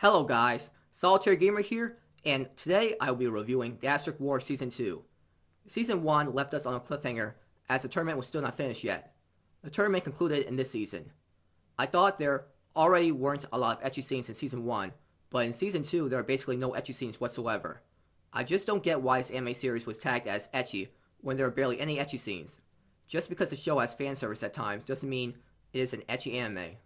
Hello guys, Solitaire Gamer here, and today I will be reviewing the Asterisk War Season 2. Season 1 left us on a cliffhanger as the tournament was still not finished yet. The tournament concluded in this season. I thought there already weren't a lot of ecchi scenes in Season 1, but in Season 2 there are basically no ecchi scenes whatsoever. I just don't get why this anime series was tagged as ecchi when there are barely any ecchi scenes. Just because the show has fan service at times doesn't mean it is an ecchi anime.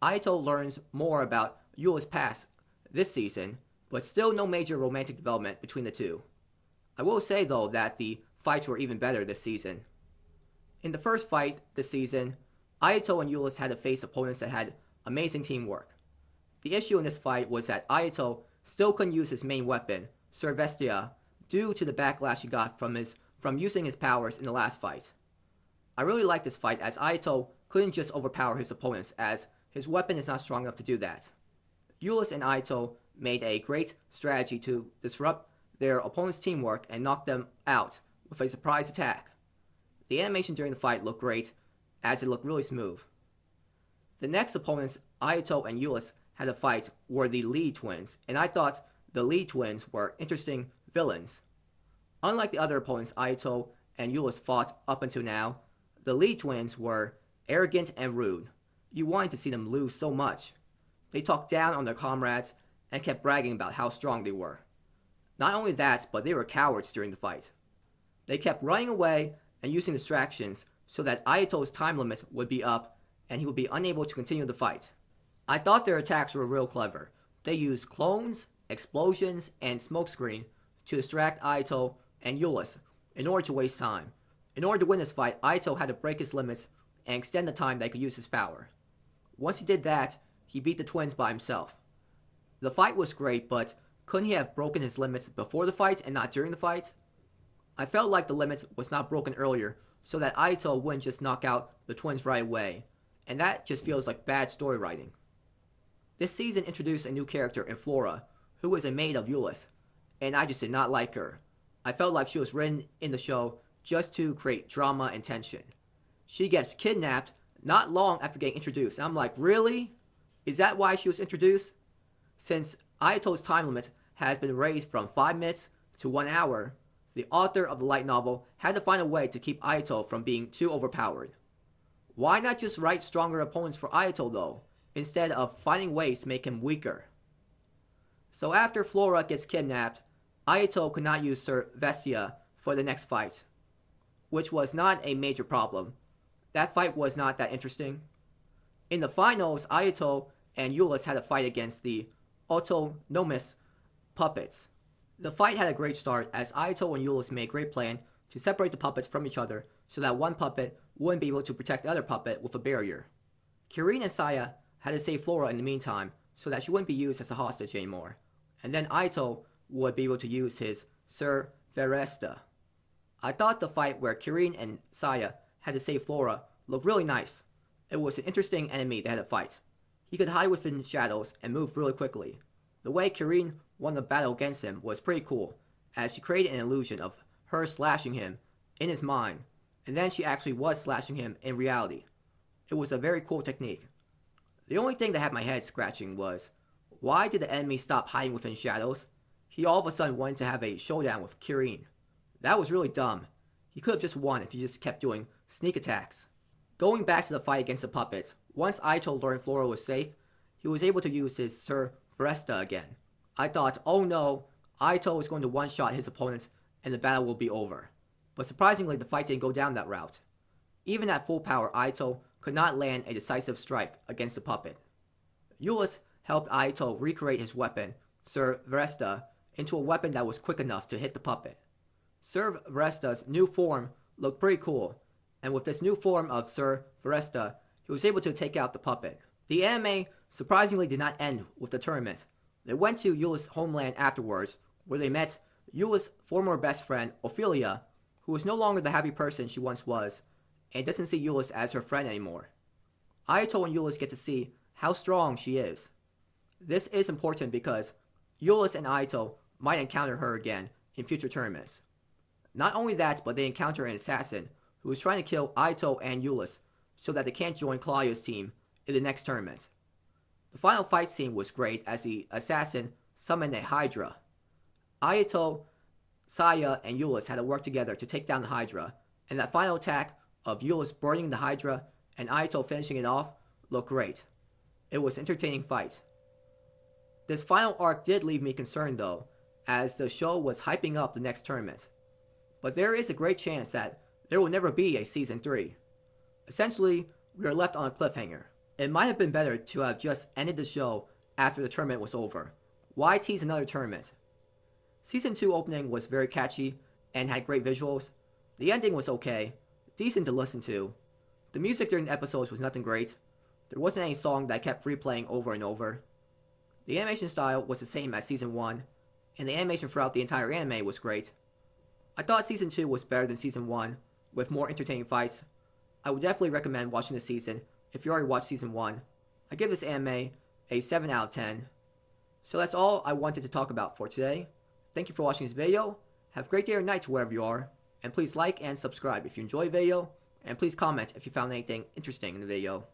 Aito learns more about Yula's past this season, but still no major romantic development between the two. I will say though that the fights were even better this season. In the first fight this season, Aito and Yula had to face opponents that had amazing teamwork. The issue in this fight was that Aito still couldn't use his main weapon, Sir Vestia, due to the backlash he got from using his powers in the last fight. I really liked this fight as Aito couldn't just overpower his opponents as his weapon is not strong enough to do that. Yula and Aito made a great strategy to disrupt their opponent's teamwork and knock them out with a surprise attack. The animation during the fight looked great as it looked really smooth. The next opponents Aito and Yula had a fight were the Lee twins, and I thought the Lee twins were interesting villains. Unlike the other opponents Aito and Yula fought up until now, the Lee twins were arrogant and rude. You wanted to see them lose so much. They talked down on their comrades and kept bragging about how strong they were. Not only that, but they were cowards during the fight. They kept running away and using distractions so that Aito's time limit would be up and he would be unable to continue the fight. I thought their attacks were real clever. They used clones, explosions, and smokescreen to distract Aito and Yula in order to waste time. In order to win this fight, Aito had to break his limits and extend the time that he could use his power. Once he did that, he beat the twins by himself. The fight was great, but couldn't he have broken his limits before the fight and not during the fight? I felt like the limit was not broken earlier so that Aito wouldn't just knock out the twins right away, and that just feels like bad story writing. This season introduced a new character in Flora, who was a maid of Yula's, and I just did not like her. I felt like she was written in the show just to create drama and tension. She gets kidnapped not long after getting introduced, and I'm like, really? Is that why she was introduced? Since Aito's time limit has been raised from 5 minutes to 1 hour, the author of the light novel had to find a way to keep Aito from being too overpowered. Why not just write stronger opponents for Aito though, instead of finding ways to make him weaker? So after Flora gets kidnapped, Aito could not use Sir Vestia for the next fight, which was not a major problem. That fight was not that interesting. In the finals, Aito and Yula had a fight against the autonomous puppets. The fight had a great start as Aito and Yula made a great plan to separate the puppets from each other so that one puppet wouldn't be able to protect the other puppet with a barrier. Kirin and Saya had to save Flora in the meantime so that she wouldn't be used as a hostage anymore, and then Aito would be able to use his Sir Veresta. I thought the fight where Kirin and Saya had to save Flora looked really nice. It was an interesting enemy they had to fight. He could hide within shadows and move really quickly. The way Kirin won the battle against him was pretty cool, as she created an illusion of her slashing him in his mind, and then she actually was slashing him in reality. It was a very cool technique. The only thing that had my head scratching was, why did the enemy stop hiding within shadows? He all of a sudden wanted to have a showdown with Kirin. That was really dumb. He could have just won if he just kept doing sneak attacks. Going back to the fight against the puppets, once Aito learned Flora was safe, he was able to use his Sir Veresta again. I thought, oh no, Aito is going to one-shot his opponents and the battle will be over. But surprisingly, the fight didn't go down that route. Even at full power, Aito could not land a decisive strike against the puppet. Yula helped Aito recreate his weapon, Sir Veresta, into a weapon that was quick enough to hit the puppet. Sir Veresta's new form looked pretty cool, and with this new form of Sir Veresta, he was able to take out the puppet. The anime surprisingly did not end with the tournament. They went to Yula's homeland afterwards, where they met Yula's former best friend, Ophelia, who was no longer the happy person she once was, and doesn't see Yula as her friend anymore. Aito and Yula get to see how strong she is. This is important because Yula and Aito might encounter her again in future tournaments. Not only that, but they encounter an assassin who is trying to kill Aito and Yula so that they can't join Claudia's team in the next tournament. The final fight scene was great as the assassin summoned a Hydra. Ayato, Saya, and Euless had to work together to take down the Hydra, and that final attack of Euless burning the Hydra and Ayato finishing it off looked great. It was an entertaining fight. This final arc did leave me concerned though, as the show was hyping up the next tournament. But there is a great chance that there will never be a Season 3. Essentially, we are left on a cliffhanger. It might have been better to have just ended the show after the tournament was over. Why tease another tournament? Season 2 opening was very catchy and had great visuals. The ending was okay, decent to listen to. The music during the episodes was nothing great. There wasn't any song that kept replaying over and over. The animation style was the same as Season 1, and the animation throughout the entire anime was great. I thought Season 2 was better than Season 1, with more entertaining fights. I would definitely recommend watching this season if you already watched Season 1. I give this anime a 7 out of 10. So that's all I wanted to talk about for today. Thank you for watching this video. Have a great day or night wherever you are. And please like and subscribe if you enjoyed the video. And please comment if you found anything interesting in the video.